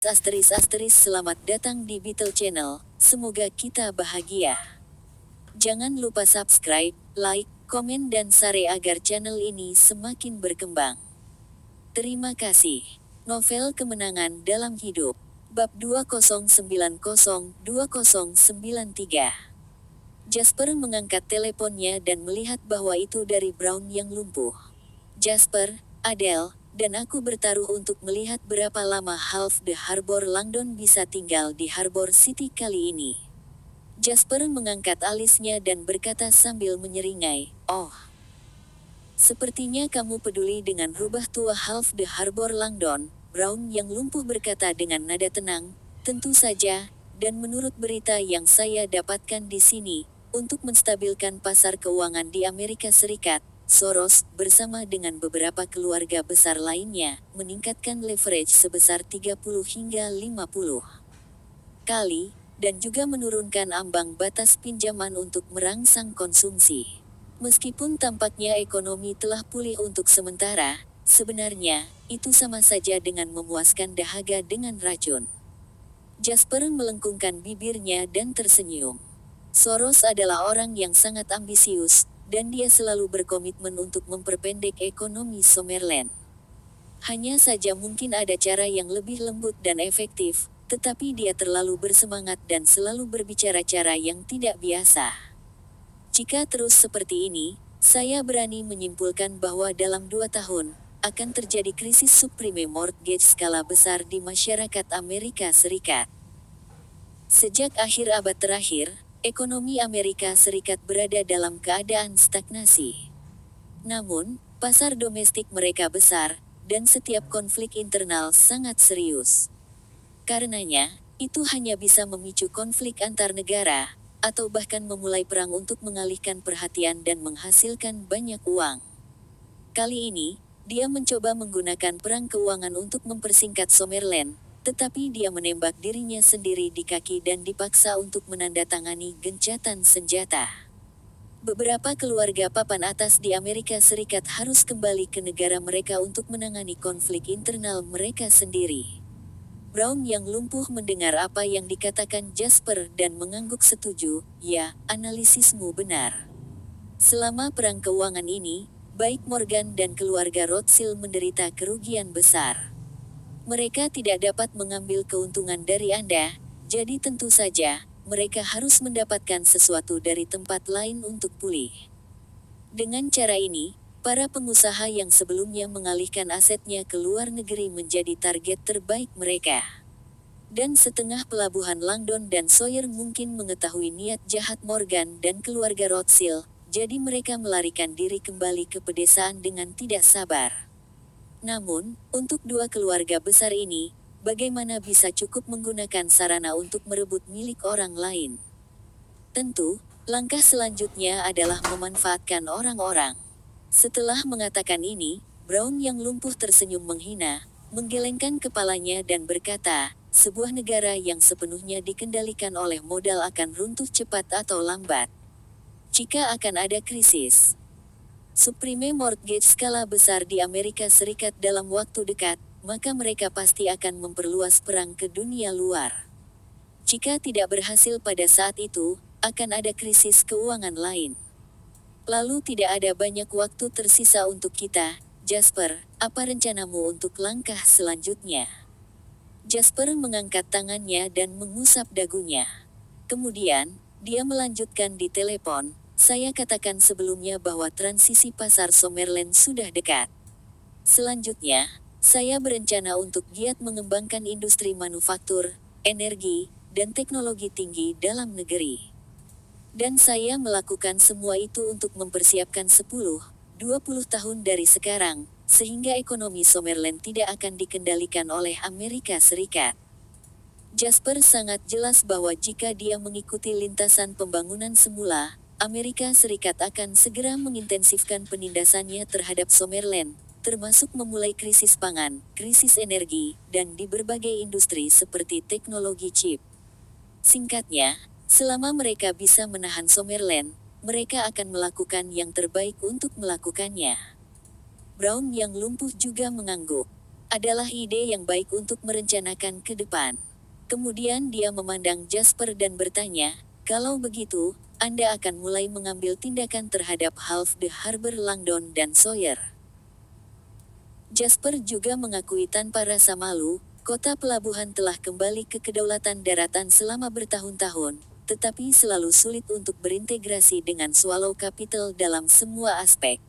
Selamat datang di Beetle Channel, semoga kita bahagia. Jangan lupa subscribe, like, komen dan share agar channel ini semakin berkembang. Terima kasih. Novel Kemenangan Dalam Hidup, Bab 2090-2093. Jasper mengangkat teleponnya dan melihat bahwa itu dari Brown yang lumpuh. Jasper, Adele, dan aku bertaruh untuk melihat berapa lama Half the Harbor Langdon bisa tinggal di Harbor City kali ini. Jasper mengangkat alisnya dan berkata sambil menyeringai, "Oh, sepertinya kamu peduli dengan rubah tua Half the Harbor Langdon." Brown yang lumpuh berkata dengan nada tenang, "Tentu saja, dan menurut berita yang saya dapatkan di sini, untuk menstabilkan pasar keuangan di Amerika Serikat, Soros, bersama dengan beberapa keluarga besar lainnya, meningkatkan leverage sebesar 30 hingga 50 kali, dan juga menurunkan ambang batas pinjaman untuk merangsang konsumsi. Meskipun tampaknya ekonomi telah pulih untuk sementara, sebenarnya, itu sama saja dengan memuaskan dahaga dengan racun." Jasper melengkungkan bibirnya dan tersenyum. Soros adalah orang yang sangat ambisius, dan dia selalu berkomitmen untuk memperpendek ekonomi Summerland. Hanya saja mungkin ada cara yang lebih lembut dan efektif, tetapi dia terlalu bersemangat dan selalu berbicara cara yang tidak biasa. Jika terus seperti ini, saya berani menyimpulkan bahwa dalam 2 tahun, akan terjadi krisis subprime mortgage skala besar di masyarakat Amerika Serikat. Sejak akhir abad terakhir, ekonomi Amerika Serikat berada dalam keadaan stagnasi. Namun, pasar domestik mereka besar, dan setiap konflik internal sangat serius. Karenanya, itu hanya bisa memicu konflik antar negara, atau bahkan memulai perang untuk mengalihkan perhatian dan menghasilkan banyak uang. Kali ini, dia mencoba menggunakan perang keuangan untuk mempersingkat Summerland, tetapi dia menembak dirinya sendiri di kaki dan dipaksa untuk menandatangani gencatan senjata. Beberapa keluarga papan atas di Amerika Serikat harus kembali ke negara mereka untuk menangani konflik internal mereka sendiri. Brown yang lumpuh mendengar apa yang dikatakan Jasper dan mengangguk setuju, "Ya, analisismu benar. Selama perang keuangan ini, baik Morgan dan keluarga Rothschild menderita kerugian besar. Mereka tidak dapat mengambil keuntungan dari Anda, jadi tentu saja, mereka harus mendapatkan sesuatu dari tempat lain untuk pulih." Dengan cara ini, para pengusaha yang sebelumnya mengalihkan asetnya ke luar negeri menjadi target terbaik mereka. Dan setengah pelabuhan Langdon dan Sawyer mungkin mengetahui niat jahat Morgan dan keluarga Rothschild, jadi mereka melarikan diri kembali ke pedesaan dengan tidak sabar. Namun, untuk dua keluarga besar ini, bagaimana bisa cukup menggunakan sarana untuk merebut milik orang lain? Tentu, langkah selanjutnya adalah memanfaatkan orang-orang. Setelah mengatakan ini, Brown yang lumpuh tersenyum menghina, menggelengkan kepalanya dan berkata, "Sebuah negara yang sepenuhnya dikendalikan oleh modal akan runtuh cepat atau lambat. Jika akan ada krisis subprime mortgage skala besar di Amerika Serikat dalam waktu dekat, maka mereka pasti akan memperluas perang ke dunia luar. Jika tidak berhasil pada saat itu, akan ada krisis keuangan lain. Lalu tidak ada banyak waktu tersisa untuk kita, Jasper, apa rencanamu untuk langkah selanjutnya?" Jasper mengangkat tangannya dan mengusap dagunya. Kemudian, dia melanjutkan di telepon, "Saya katakan sebelumnya bahwa transisi pasar Summerland sudah dekat. Selanjutnya, saya berencana untuk giat mengembangkan industri manufaktur, energi, dan teknologi tinggi dalam negeri. Dan saya melakukan semua itu untuk mempersiapkan 10-20 tahun dari sekarang, sehingga ekonomi Summerland tidak akan dikendalikan oleh Amerika Serikat." Jasper sangat jelas bahwa jika dia mengikuti lintasan pembangunan semula, Amerika Serikat akan segera mengintensifkan penindasannya terhadap Summerland, termasuk memulai krisis pangan, krisis energi, dan di berbagai industri seperti teknologi chip. Singkatnya, selama mereka bisa menahan Summerland, mereka akan melakukan yang terbaik untuk melakukannya. Brown yang lumpuh juga mengangguk. Adalah ide yang baik untuk merencanakan ke depan. Kemudian dia memandang Jasper dan bertanya, kalau begitu, Anda akan mulai mengambil tindakan terhadap Half the Harbor Langdon dan Sawyer. Jasper juga mengakui tanpa rasa malu, kota pelabuhan telah kembali ke kedaulatan daratan selama bertahun-tahun, tetapi selalu sulit untuk berintegrasi dengan Swallow Capital dalam semua aspek.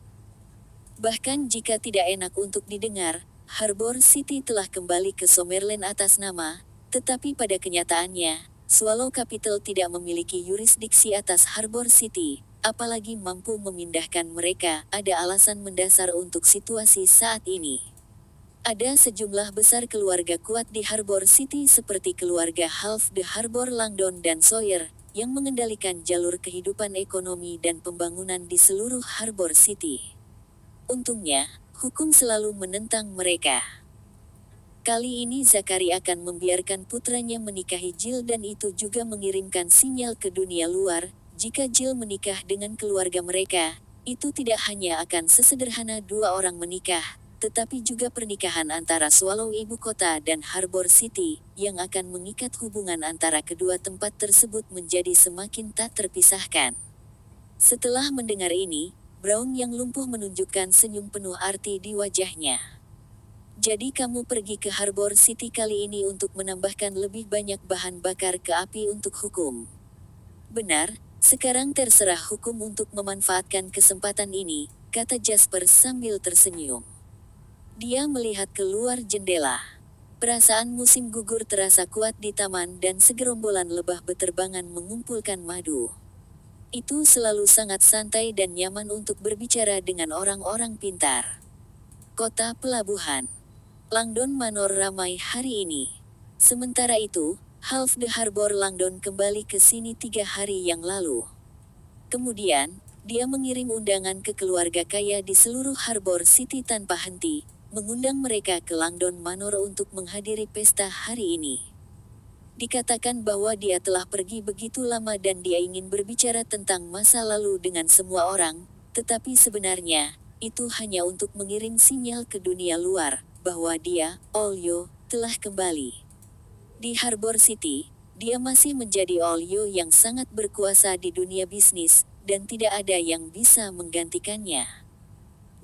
Bahkan jika tidak enak untuk didengar, Harbor City telah kembali ke Summerland atas nama, tetapi pada kenyataannya, Swallow Capital tidak memiliki yurisdiksi atas Harbor City, apalagi mampu memindahkan mereka. Ada alasan mendasar untuk situasi saat ini. Ada sejumlah besar keluarga kuat di Harbor City seperti keluarga Half the Harbor Langdon dan Sawyer, yang mengendalikan jalur kehidupan ekonomi dan pembangunan di seluruh Harbor City. Untungnya, hukum selalu menentang mereka. Kali ini Zachary akan membiarkan putranya menikahi Jill dan itu juga mengirimkan sinyal ke dunia luar, jika Jill menikah dengan keluarga mereka, itu tidak hanya akan sesederhana dua orang menikah, tetapi juga pernikahan antara Swallow ibu kota dan Harbor City, yang akan mengikat hubungan antara kedua tempat tersebut menjadi semakin tak terpisahkan. Setelah mendengar ini, Brown yang lumpuh menunjukkan senyum penuh arti di wajahnya. Jadi kamu pergi ke Harbor City kali ini untuk menambahkan lebih banyak bahan bakar ke api untuk hukum. Benar, sekarang terserah hukum untuk memanfaatkan kesempatan ini, kata Jasper sambil tersenyum. Dia melihat keluar jendela. Perasaan musim gugur terasa kuat di taman dan segerombolan lebah beterbangan mengumpulkan madu. Itu selalu sangat santai dan nyaman untuk berbicara dengan orang-orang pintar. Kota pelabuhan. Langdon Manor ramai hari ini. Sementara itu, Half the Harbor Langdon kembali ke sini 3 hari yang lalu. Kemudian, dia mengirim undangan ke keluarga kaya di seluruh Harbor City tanpa henti, mengundang mereka ke Langdon Manor untuk menghadiri pesta hari ini. Dikatakan bahwa dia telah pergi begitu lama dan dia ingin berbicara tentang masa lalu dengan semua orang, tetapi sebenarnya, itu hanya untuk mengirim sinyal ke dunia luar, bahwa dia, Olyo, telah kembali. Di Harbor City, dia masih menjadi Olyo yang sangat berkuasa di dunia bisnis, dan tidak ada yang bisa menggantikannya.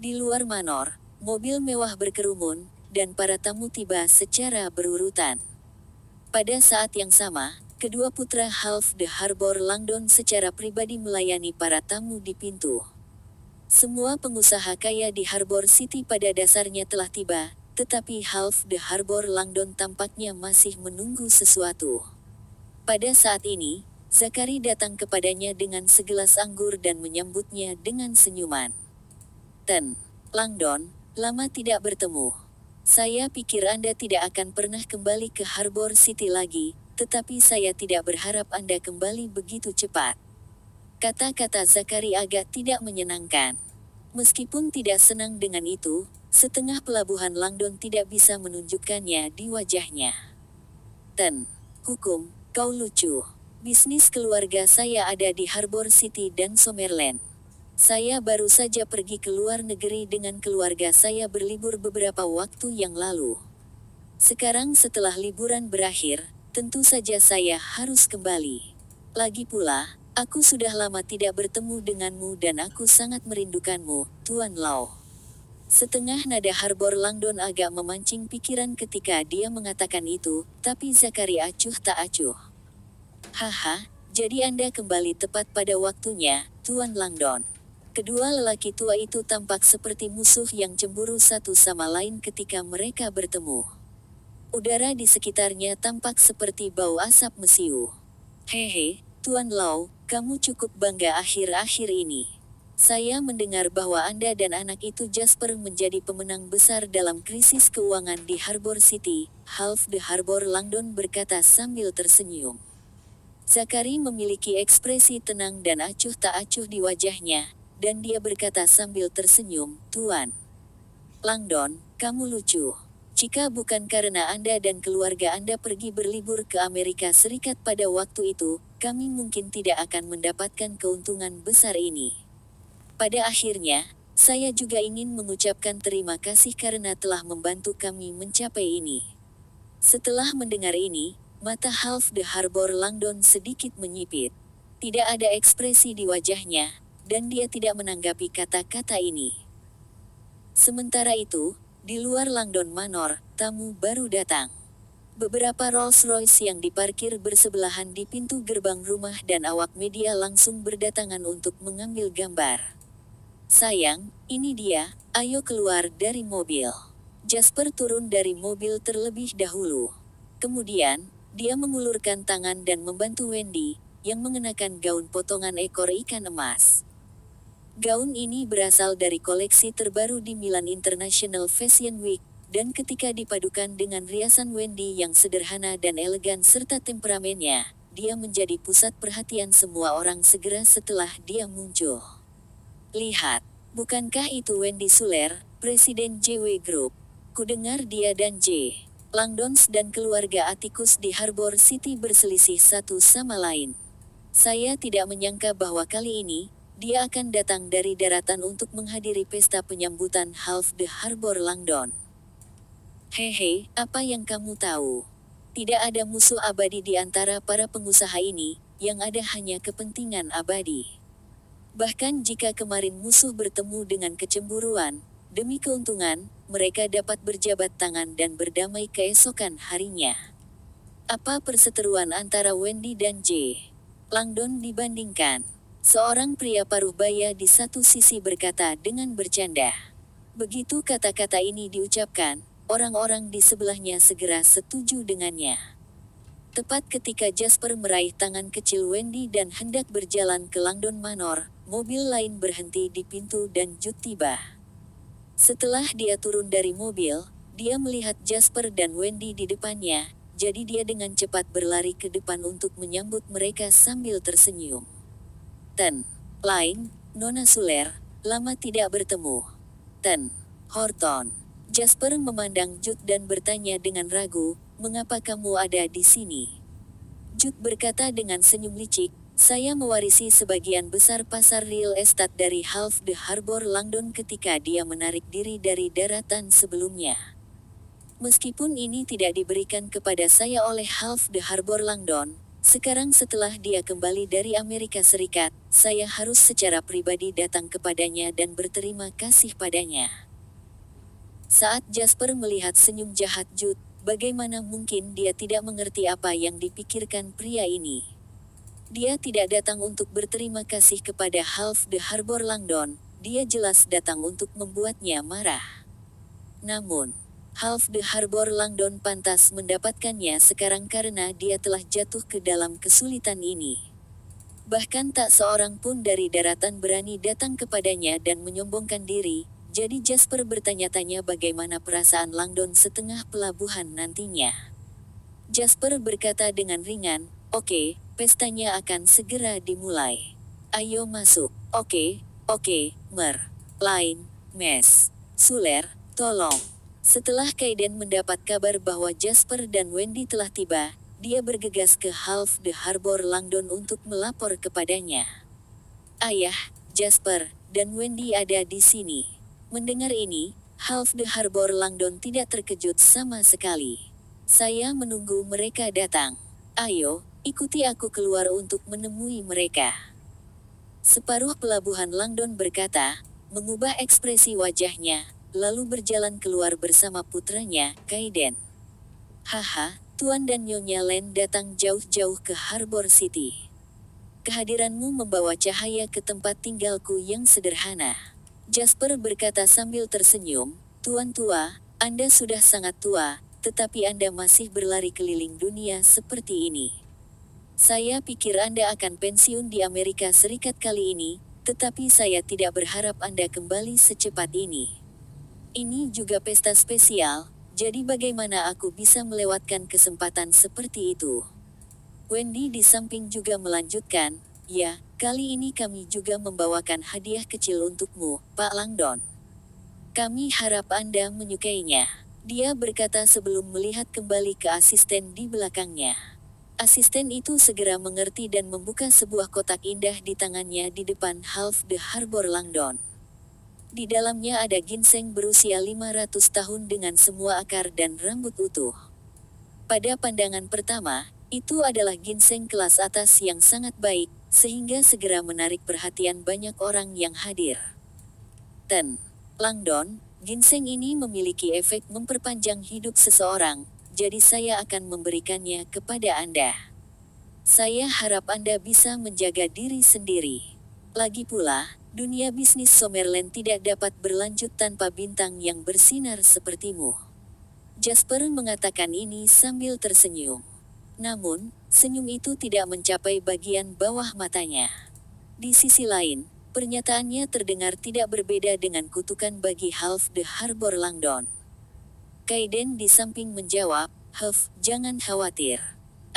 Di luar Manor, mobil mewah berkerumun, dan para tamu tiba secara berurutan. Pada saat yang sama, kedua putra Half the Harbor Langdon secara pribadi melayani para tamu di pintu. Semua pengusaha kaya di Harbor City pada dasarnya telah tiba, tetapi Half the Harbor Langdon tampaknya masih menunggu sesuatu. Pada saat ini, Zachary datang kepadanya dengan segelas anggur dan menyambutnya dengan senyuman. Ten, Langdon, lama tidak bertemu. Saya pikir Anda tidak akan pernah kembali ke Harbor City lagi, tetapi saya tidak berharap Anda kembali begitu cepat. Kata-kata Zachary agak tidak menyenangkan. Meskipun tidak senang dengan itu, setengah pelabuhan Langdon tidak bisa menunjukkannya di wajahnya. Ten, hukum, kau lucu. Bisnis keluarga saya ada di Harbor City dan Summerland. Saya baru saja pergi ke luar negeri dengan keluarga saya berlibur beberapa waktu yang lalu. Sekarang setelah liburan berakhir, tentu saja saya harus kembali. Lagi pula, aku sudah lama tidak bertemu denganmu dan aku sangat merindukanmu, Tuan Lau. Setengah nada Harbor Langdon agak memancing pikiran ketika dia mengatakan itu, tapi Zachary acuh tak acuh. Haha, jadi Anda kembali tepat pada waktunya, Tuan Langdon. Kedua lelaki tua itu tampak seperti musuh yang cemburu satu sama lain ketika mereka bertemu. Udara di sekitarnya tampak seperti bau asap mesiu. Hehe, Tuan Lau, kamu cukup bangga akhir-akhir ini. Saya mendengar bahwa Anda dan anak itu Jasper menjadi pemenang besar dalam krisis keuangan di Harbor City, Half the Harbor Langdon berkata sambil tersenyum. Zachary memiliki ekspresi tenang dan acuh tak acuh di wajahnya, dan dia berkata sambil tersenyum, Tuan Langdon, kamu lucu. Jika bukan karena Anda dan keluarga Anda pergi berlibur ke Amerika Serikat pada waktu itu, kami mungkin tidak akan mendapatkan keuntungan besar ini. Pada akhirnya, Saya juga ingin mengucapkan terima kasih karena telah membantu kami mencapai ini. Setelah mendengar ini, mata Half the Harbor Langdon sedikit menyipit. Tidak ada ekspresi di wajahnya, dan dia tidak menanggapi kata-kata ini. Sementara itu, di luar Langdon Manor, tamu baru datang. Beberapa Rolls-Royce yang diparkir bersebelahan di pintu gerbang rumah dan awak media langsung berdatangan untuk mengambil gambar. Sayang, ini dia, ayo keluar dari mobil. Jasper turun dari mobil terlebih dahulu. Kemudian, dia mengulurkan tangan dan membantu Wendy, yang mengenakan gaun potongan ekor ikan emas. Gaun ini berasal dari koleksi terbaru di Milan International Fashion Week, dan ketika dipadukan dengan riasan Wendy yang sederhana dan elegan serta temperamennya, dia menjadi pusat perhatian semua orang segera setelah dia muncul. Lihat, bukankah itu Wendy Schuller, Presiden JW Group? Kudengar dia dan J. Langdons dan keluarga Atticus di Harbor City berselisih satu sama lain. Saya tidak menyangka bahwa kali ini, dia akan datang dari daratan untuk menghadiri pesta penyambutan Half the Harbor Langdon. Hehe, apa yang kamu tahu? Tidak ada musuh abadi di antara para pengusaha ini, yang ada hanya kepentingan abadi. Bahkan jika kemarin musuh bertemu dengan kecemburuan, demi keuntungan, mereka dapat berjabat tangan dan berdamai keesokan harinya. Apa perseteruan antara Wendy dan J. Langdon dibandingkan? Seorang pria paruh baya di satu sisi berkata dengan bercanda. Begitu kata-kata ini diucapkan, orang-orang di sebelahnya segera setuju dengannya. Tepat ketika Jasper meraih tangan kecil Wendy dan hendak berjalan ke Langdon Manor, mobil lain berhenti di pintu dan Jude tiba. Setelah dia turun dari mobil, dia melihat Jasper dan Wendy di depannya, jadi dia dengan cepat berlari ke depan untuk menyambut mereka sambil tersenyum. Lain, Nona Schuller, lama tidak bertemu. Horton. Jasper memandang Jude dan bertanya dengan ragu, "Mengapa kamu ada di sini?" Jude berkata dengan senyum licik, "Saya mewarisi sebagian besar pasar real estate dari Half the Harbor Langdon ketika dia menarik diri dari daratan sebelumnya. Meskipun ini tidak diberikan kepada saya oleh Half the Harbor Langdon, sekarang setelah dia kembali dari Amerika Serikat, saya harus secara pribadi datang kepadanya dan berterima kasih padanya." Saat Jasper melihat senyum jahat Jude, bagaimana mungkin dia tidak mengerti apa yang dipikirkan pria ini. Dia tidak datang untuk berterima kasih kepada Half the Harbor Langdon, dia jelas datang untuk membuatnya marah. Namun, Half the Harbor Langdon pantas mendapatkannya sekarang karena dia telah jatuh ke dalam kesulitan ini. Bahkan tak seorang pun dari daratan berani datang kepadanya dan menyombongkan diri. Jadi Jasper bertanya-tanya bagaimana perasaan Langdon setengah pelabuhan nantinya. Jasper berkata dengan ringan, "Oke, pestanya akan segera dimulai. Ayo masuk." Oke, Lain, Miss Schuller, tolong." Setelah Kaiden mendapat kabar bahwa Jasper dan Wendy telah tiba, dia bergegas ke Half the Harbor Langdon untuk melapor kepadanya. "Ayah, Jasper, dan Wendy ada di sini." Mendengar ini, Half the Harbor Langdon tidak terkejut sama sekali. "Saya menunggu mereka datang. Ayo, ikuti aku keluar untuk menemui mereka." Separuh pelabuhan Langdon berkata, mengubah ekspresi wajahnya, lalu berjalan keluar bersama putranya, Kaiden. "Haha, Tuan dan Nyonya Len datang jauh-jauh ke Harbor City. Kehadiranmu membawa cahaya ke tempat tinggalku yang sederhana." Jasper berkata sambil tersenyum, "Tuan tua, Anda sudah sangat tua, tetapi Anda masih berlari keliling dunia seperti ini. Saya pikir Anda akan pensiun di Amerika Serikat kali ini, tetapi saya tidak berharap Anda kembali secepat ini. Ini juga pesta spesial, jadi bagaimana aku bisa melewatkan kesempatan seperti itu?" Wendy di samping juga melanjutkan, "Ya, kali ini kami juga membawakan hadiah kecil untukmu, Pak Langdon. Kami harap Anda menyukainya." Dia berkata sebelum melihat kembali ke asisten di belakangnya. Asisten itu segera mengerti dan membuka sebuah kotak indah di tangannya di depan Half the Harbor Langdon. Di dalamnya ada ginseng berusia 500 tahun dengan semua akar dan rambut utuh. Pada pandangan pertama, itu adalah ginseng kelas atas yang sangat baik, sehingga segera menarik perhatian banyak orang yang hadir. Langdon, ginseng ini memiliki efek memperpanjang hidup seseorang, jadi saya akan memberikannya kepada Anda. Saya harap Anda bisa menjaga diri sendiri. Lagi pula, dunia bisnis Summerland tidak dapat berlanjut tanpa bintang yang bersinar sepertimu. Jasper mengatakan ini sambil tersenyum. Namun, senyum itu tidak mencapai bagian bawah matanya. Di sisi lain, pernyataannya terdengar tidak berbeda dengan kutukan bagi Half the Harbor Langdon. Kaiden di samping menjawab, "Huff, jangan khawatir.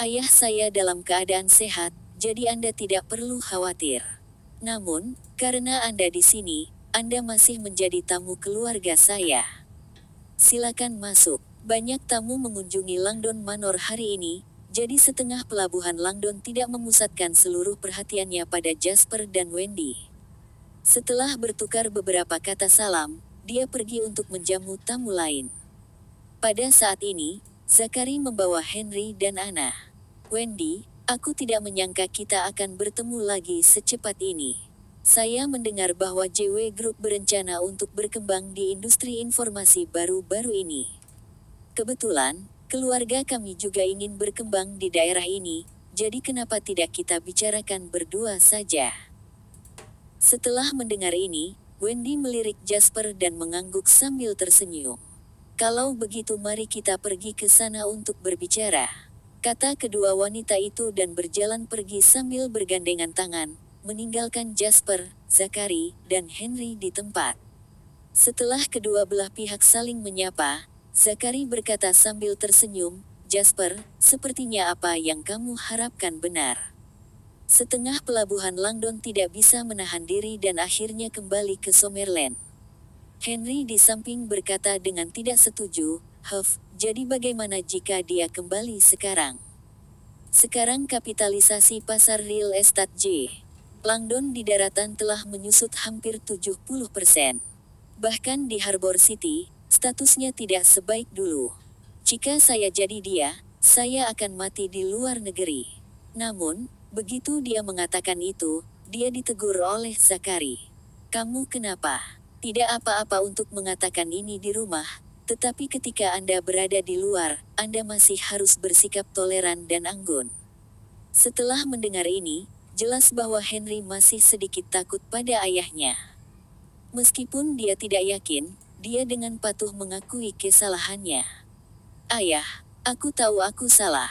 Ayah saya dalam keadaan sehat, jadi Anda tidak perlu khawatir. Namun, karena Anda di sini, Anda masih menjadi tamu keluarga saya. Silakan masuk." Banyak tamu mengunjungi Langdon Manor hari ini, jadi setengah pelabuhan Langdon tidak memusatkan seluruh perhatiannya pada Jasper dan Wendy. Setelah bertukar beberapa kata salam, dia pergi untuk menjamu tamu lain. Pada saat ini, Zachary membawa Henry dan Anna. "Wendy, aku tidak menyangka kita akan bertemu lagi secepat ini. Saya mendengar bahwa JW Group berencana untuk berkembang di industri informasi baru-baru ini. Kebetulan, keluarga kami juga ingin berkembang di daerah ini, jadi kenapa tidak kita bicarakan berdua saja?" Setelah mendengar ini, Wendy melirik Jasper dan mengangguk sambil tersenyum. "Kalau begitu mari kita pergi ke sana untuk berbicara," kata kedua wanita itu dan berjalan pergi sambil bergandengan tangan, meninggalkan Jasper, Zachary, dan Henry di tempat. Setelah kedua belah pihak saling menyapa, Zachary berkata sambil tersenyum, "Jasper, sepertinya apa yang kamu harapkan benar. Setengah pelabuhan Langdon tidak bisa menahan diri dan akhirnya kembali ke Summerland." Henry di samping berkata dengan tidak setuju, "Huff, jadi bagaimana jika dia kembali sekarang? Sekarang kapitalisasi pasar real estate Langdon di daratan telah menyusut hampir 70%. Bahkan di Harbor City, statusnya tidak sebaik dulu. Jika saya jadi dia, saya akan mati di luar negeri." Namun, begitu dia mengatakan itu, dia ditegur oleh Zachary. "Kamu kenapa? Tidak apa-apa untuk mengatakan ini di rumah, tetapi ketika Anda berada di luar, Anda masih harus bersikap toleran dan anggun." Setelah mendengar ini, jelas bahwa Henry masih sedikit takut pada ayahnya. Meskipun dia tidak yakin, dia dengan patuh mengakui kesalahannya. "Ayah, aku tahu aku salah.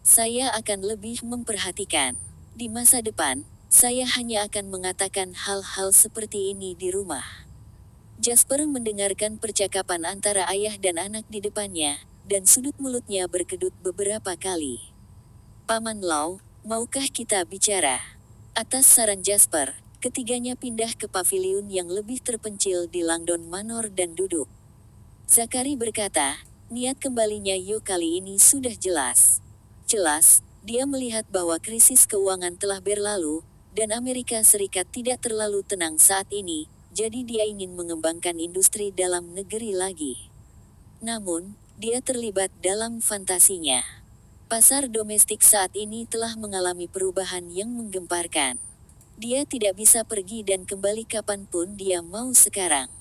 Saya akan lebih memperhatikan. Di masa depan, saya hanya akan mengatakan hal-hal seperti ini di rumah." Jasper mendengarkan percakapan antara ayah dan anak di depannya, dan sudut mulutnya berkedut beberapa kali. "Paman Law, maukah kita bicara?" Atas saran Jasper, ketiganya pindah ke paviliun yang lebih terpencil di Langdon Manor dan duduk. Zachary berkata, niat kembalinya Yo kali ini sudah jelas. Jelas, dia melihat bahwa krisis keuangan telah berlalu, dan Amerika Serikat tidak terlalu tenang saat ini, jadi dia ingin mengembangkan industri dalam negeri lagi. Namun, dia terlibat dalam fantasinya. Pasar domestik saat ini telah mengalami perubahan yang menggemparkan. Dia tidak bisa pergi dan kembali kapanpun dia mau sekarang.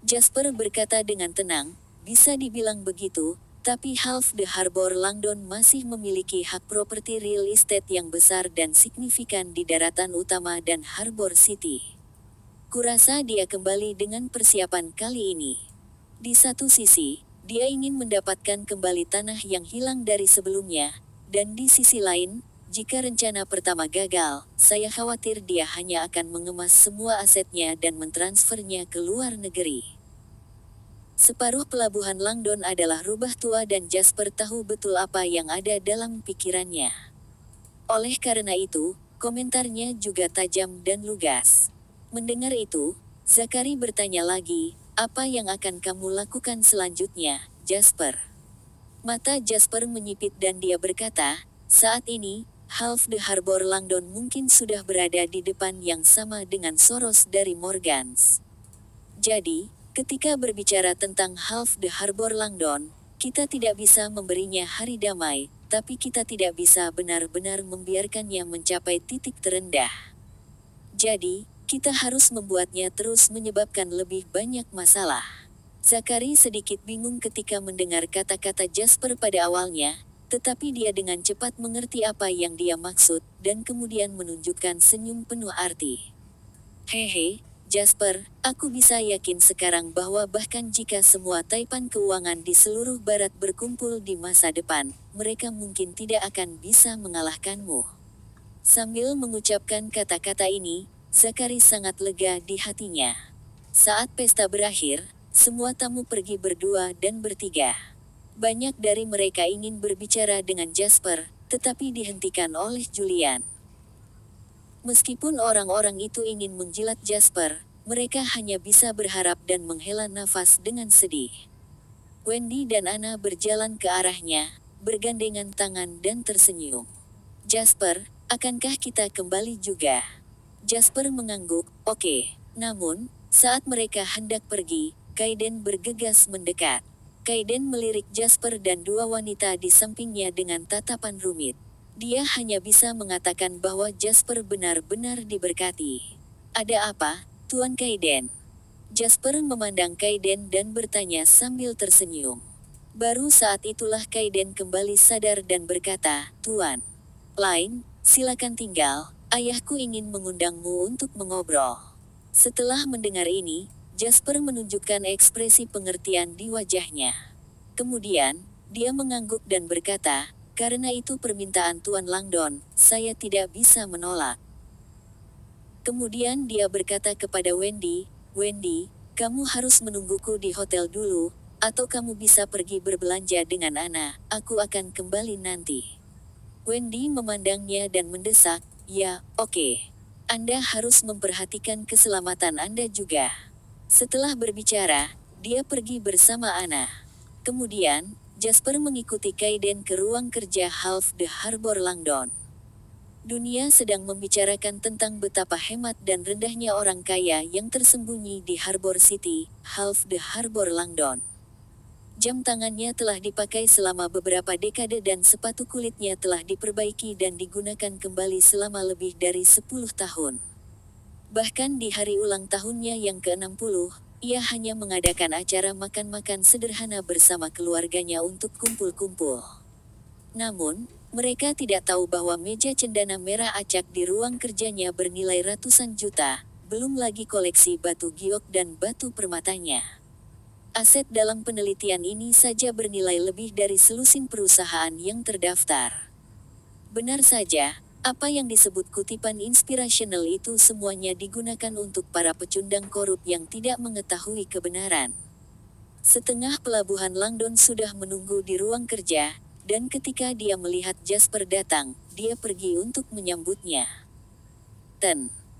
Jasper berkata dengan tenang, "Bisa dibilang begitu, tapi Half the Harbor Langdon masih memiliki hak properti real estate yang besar dan signifikan di daratan utama dan Harbor City. Kurasa dia kembali dengan persiapan kali ini. Di satu sisi, dia ingin mendapatkan kembali tanah yang hilang dari sebelumnya, dan di sisi lain, jika rencana pertama gagal, saya khawatir dia hanya akan mengemas semua asetnya dan mentransfernya ke luar negeri." Separuh pelabuhan Langdon adalah rubah tua dan Jasper tahu betul apa yang ada dalam pikirannya. Oleh karena itu, komentarnya juga tajam dan lugas. Mendengar itu, Zachary bertanya lagi, "Apa yang akan kamu lakukan selanjutnya, Jasper?" Mata Jasper menyipit dan dia berkata, "Saat ini, Half the Harbor Langdon mungkin sudah berada di depan yang sama dengan Soros dari Morgans. Jadi, ketika berbicara tentang Half the Harbor Langdon, kita tidak bisa memberinya hari damai, tapi kita tidak bisa benar-benar membiarkannya mencapai titik terendah. Jadi, kita harus membuatnya terus menyebabkan lebih banyak masalah. Zachary sedikit bingung ketika mendengar kata-kata Jasper pada awalnya, tetapi dia dengan cepat mengerti apa yang dia maksud, dan kemudian menunjukkan senyum penuh arti. Hehe, Jasper, aku bisa yakin sekarang bahwa bahkan jika semua taipan keuangan di seluruh barat berkumpul di masa depan, mereka mungkin tidak akan bisa mengalahkanmu. Sambil mengucapkan kata-kata ini, Zachary sangat lega di hatinya. Saat pesta berakhir, semua tamu pergi berdua dan bertiga. Banyak dari mereka ingin berbicara dengan Jasper, tetapi dihentikan oleh Julian. Meskipun orang-orang itu ingin menjilat Jasper, mereka hanya bisa berharap dan menghela nafas dengan sedih. Wendy dan Anna berjalan ke arahnya, bergandengan tangan dan tersenyum. Jasper, akankah kita kembali juga? Jasper mengangguk, oke. Namun, saat mereka hendak pergi, Kaiden bergegas mendekat. Kaiden melirik Jasper dan dua wanita di sampingnya dengan tatapan rumit. Dia hanya bisa mengatakan bahwa Jasper benar-benar diberkati. Ada apa, Tuan Kaiden? Jasper memandang Kaiden dan bertanya sambil tersenyum. Baru saat itulah Kaiden kembali sadar dan berkata, Tuan Lain, silakan tinggal, ayahku ingin mengundangmu untuk mengobrol. Setelah mendengar ini, Jasper menunjukkan ekspresi pengertian di wajahnya. Kemudian, dia mengangguk dan berkata, karena itu permintaan Tuan Langdon, saya tidak bisa menolak. Kemudian dia berkata kepada Wendy, Wendy, kamu harus menungguku di hotel dulu, atau kamu bisa pergi berbelanja dengan Anna, aku akan kembali nanti. Wendy memandangnya dan mendesak, ya, oke. Anda harus memperhatikan keselamatan Anda juga. Setelah berbicara, dia pergi bersama Anna. Kemudian, Jasper mengikuti Kaiden ke ruang kerja Half the Harbor Langdon. Dunia sedang membicarakan tentang betapa hemat dan rendahnya orang kaya yang tersembunyi di Harbor City, Half the Harbor Langdon. Jam tangannya telah dipakai selama beberapa dekade dan sepatu kulitnya telah diperbaiki dan digunakan kembali selama lebih dari 10 tahun. Bahkan di hari ulang tahunnya yang ke-60, ia hanya mengadakan acara makan-makan sederhana bersama keluarganya untuk kumpul-kumpul. Namun, mereka tidak tahu bahwa meja cendana merah acak di ruang kerjanya bernilai ratusan juta, belum lagi koleksi batu giok dan batu permatanya. Aset dalam penelitian ini saja bernilai lebih dari selusin perusahaan yang terdaftar. Benar saja, apa yang disebut kutipan inspirational itu semuanya digunakan untuk para pecundang korup yang tidak mengetahui kebenaran. Setengah pelabuhan Langdon sudah menunggu di ruang kerja, dan ketika dia melihat Jasper datang, dia pergi untuk menyambutnya.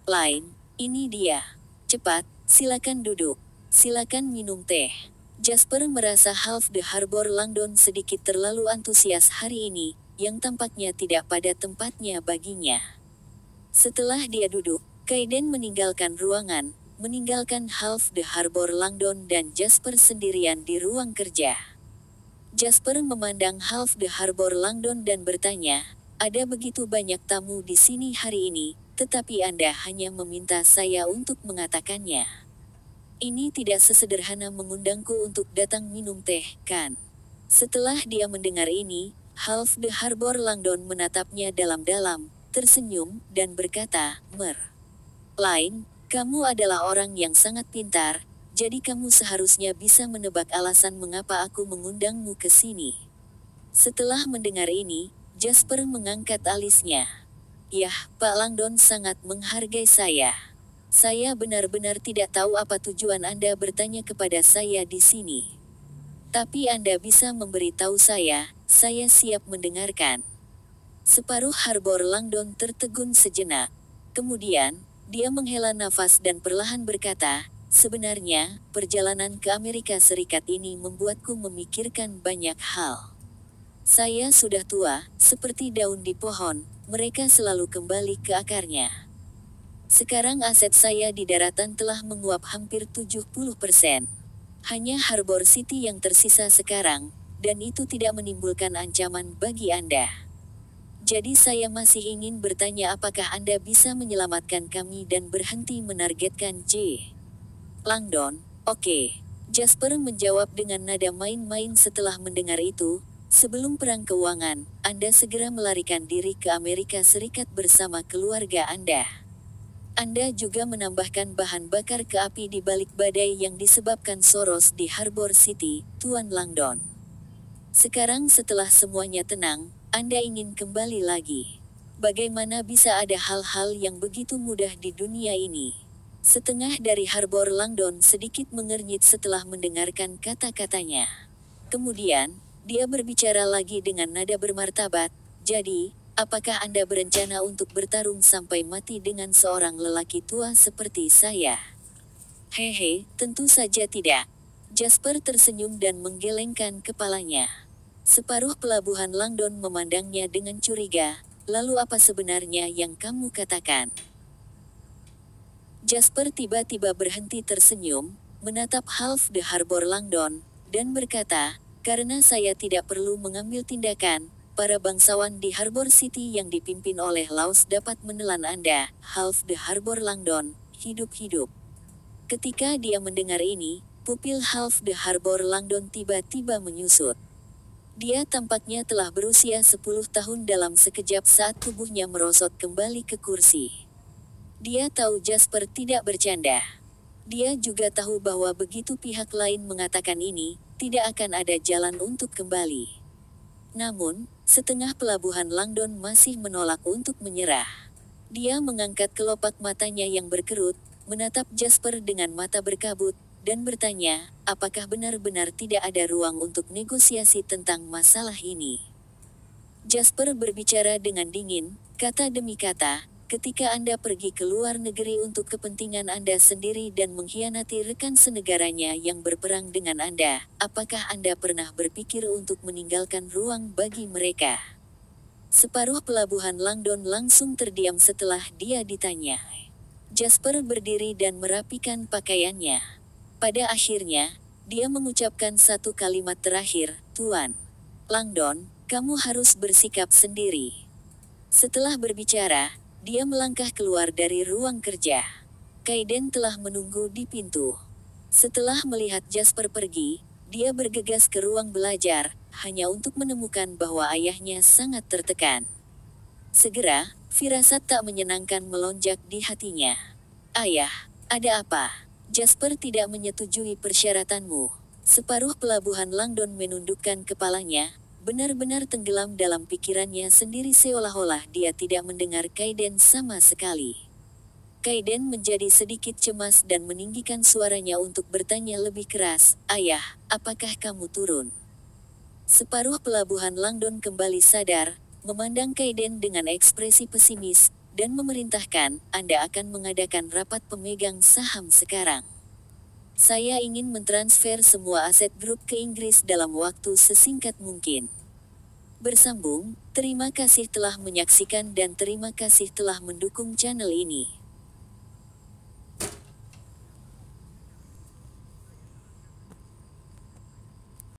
Lain, ini dia. Cepat, silakan duduk. Silakan minum teh. Jasper merasa Half the Harbor Langdon sedikit terlalu antusias hari ini, yang tampaknya tidak pada tempatnya baginya. Setelah dia duduk, Kaiden meninggalkan ruangan, meninggalkan Half the Harbor Langdon dan Jasper sendirian di ruang kerja. Jasper memandang Half the Harbor Langdon dan bertanya, ada begitu banyak tamu di sini hari ini, tetapi Anda hanya meminta saya untuk mengatakannya. Ini tidak sesederhana mengundangku untuk datang minum teh, kan? Setelah dia mendengar ini, Half the Harbor Langdon menatapnya dalam-dalam, tersenyum, dan berkata, Lain, kamu adalah orang yang sangat pintar, jadi kamu seharusnya bisa menebak alasan mengapa aku mengundangmu ke sini. Setelah mendengar ini, Jasper mengangkat alisnya. Yah, Pak Langdon sangat menghargai saya. Saya benar-benar tidak tahu apa tujuan Anda bertanya kepada saya di sini. Tapi Anda bisa memberitahu saya siap mendengarkan. Separuh Harbor Langdon tertegun sejenak. Kemudian, dia menghela nafas dan perlahan berkata, sebenarnya, perjalanan ke Amerika Serikat ini membuatku memikirkan banyak hal. Saya sudah tua, seperti daun di pohon, mereka selalu kembali ke akarnya. Sekarang aset saya di daratan telah menguap hampir 70%. Hanya Harbor City yang tersisa sekarang, dan itu tidak menimbulkan ancaman bagi Anda. Jadi saya masih ingin bertanya apakah Anda bisa menyelamatkan kami dan berhenti menargetkan J. Langdon. Oke. Jasper menjawab dengan nada main-main setelah mendengar itu. Sebelum perang keuangan, Anda segera melarikan diri ke Amerika Serikat bersama keluarga Anda. Anda juga menambahkan bahan bakar ke api di balik badai yang disebabkan Soros di Harbor City, Tuan Langdon. Sekarang setelah semuanya tenang, Anda ingin kembali lagi. Bagaimana bisa ada hal-hal yang begitu mudah di dunia ini? Setengah dari Harbor Langdon sedikit mengernyit setelah mendengarkan kata-katanya. Kemudian, dia berbicara lagi dengan nada bermartabat, jadi, apakah Anda berencana untuk bertarung sampai mati dengan seorang lelaki tua seperti saya? Hehe, tentu saja tidak. Jasper tersenyum dan menggelengkan kepalanya. Separuh pelabuhan Langdon memandangnya dengan curiga. Lalu apa sebenarnya yang kamu katakan? Jasper tiba-tiba berhenti tersenyum, menatap Half the Harbor Langdon, dan berkata, karena saya tidak perlu mengambil tindakan, para bangsawan di Harbor City yang dipimpin oleh Laos dapat menelan Anda, Half the Harbor Langdon, hidup-hidup. Ketika dia mendengar ini, pupil Half the Harbor Langdon tiba-tiba menyusut. Dia tampaknya telah berusia 10 tahun dalam sekejap saat tubuhnya merosot kembali ke kursi. Dia tahu Jasper tidak bercanda. Dia juga tahu bahwa begitu pihak lain mengatakan ini, tidak akan ada jalan untuk kembali. Namun, setengah pelabuhan Langdon masih menolak untuk menyerah. Dia mengangkat kelopak matanya yang berkerut, menatap Jasper dengan mata berkabut, dan bertanya, apakah benar-benar tidak ada ruang untuk negosiasi tentang masalah ini? Jasper berbicara dengan dingin, kata demi kata, ketika Anda pergi ke luar negeri untuk kepentingan Anda sendiri dan mengkhianati rekan senegaranya yang berperang dengan Anda, apakah Anda pernah berpikir untuk meninggalkan ruang bagi mereka? Separuh pelabuhan Langdon langsung terdiam setelah dia ditanya. Jasper berdiri dan merapikan pakaiannya. Pada akhirnya, dia mengucapkan satu kalimat terakhir, Tuan Langdon, kamu harus bersikap sendiri. Setelah berbicara, dia melangkah keluar dari ruang kerja. Kaiden telah menunggu di pintu. Setelah melihat Jasper pergi, dia bergegas ke ruang belajar, hanya untuk menemukan bahwa ayahnya sangat tertekan. Segera, firasat tak menyenangkan melonjak di hatinya. Ayah, ada apa? Jasper tidak menyetujui persyaratanmu. Separuh pelabuhan Langdon menundukkan kepalanya, benar-benar tenggelam dalam pikirannya sendiri seolah-olah dia tidak mendengar Kaiden sama sekali. Kaiden menjadi sedikit cemas dan meninggikan suaranya untuk bertanya lebih keras, Ayah, apakah kamu turun? Separuh pelabuhan Langdon kembali sadar, memandang Kaiden dengan ekspresi pesimis, dan memerintahkan, Anda akan mengadakan rapat pemegang saham sekarang. Saya ingin mentransfer semua aset grup ke Inggris dalam waktu sesingkat mungkin. Bersambung, terima kasih telah menyaksikan dan terima kasih telah mendukung channel ini.